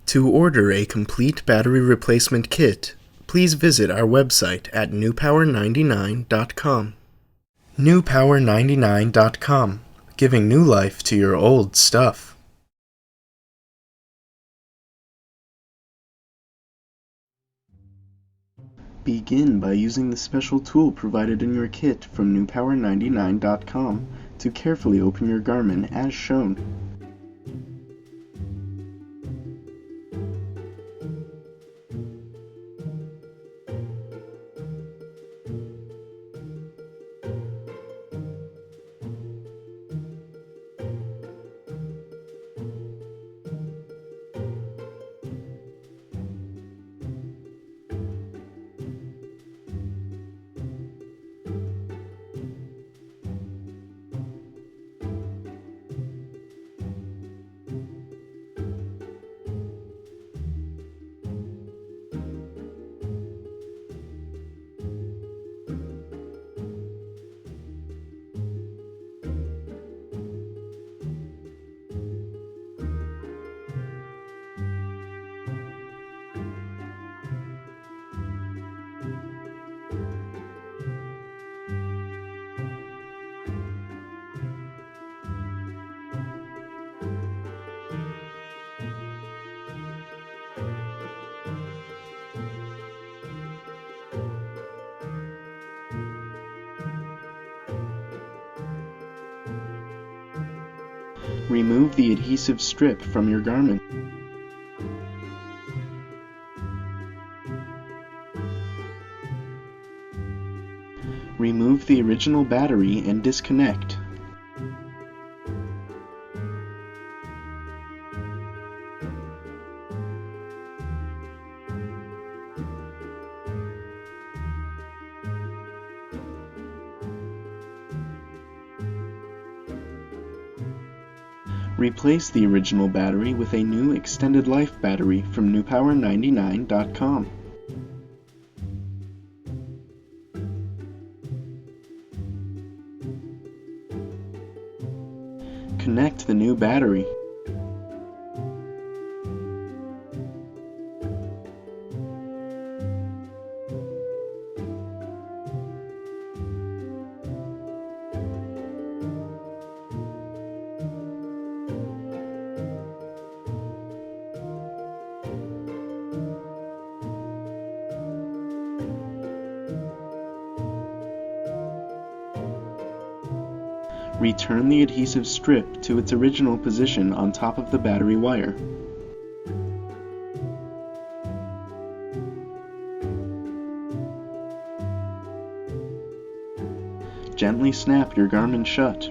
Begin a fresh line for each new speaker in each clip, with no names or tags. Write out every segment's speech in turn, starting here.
To order a complete battery replacement kit, please visit our website at newpower99.com. newpower99.com, giving new life to your old stuff. Begin by using the special tool provided in your kit from newpower99.com to carefully open your Garmin as shown. Remove the adhesive strip from your Garmin. Remove the original battery and disconnect. Replace the original battery with a new extended life battery from newpower99.com. Connect the new battery. Return the adhesive strip to its original position on top of the battery wire. Gently snap your Garmin shut.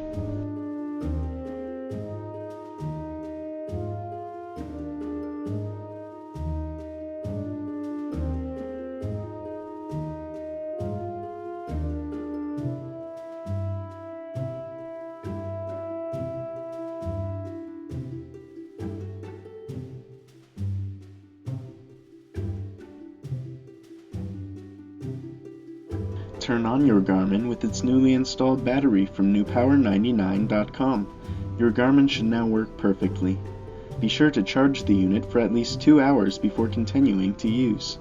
Turn on your Garmin with its newly installed battery from newpower99.com. Your Garmin should now work perfectly. Be sure to charge the unit for at least 2 hours before continuing to use.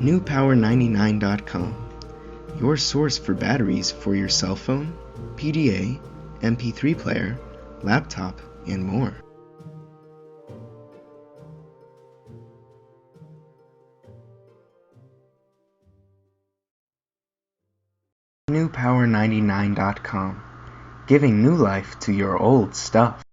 newpower99.com, your source for batteries for your cell phone, PDA, MP3 player, laptop, and more. newpower99.com, giving new life to your old stuff.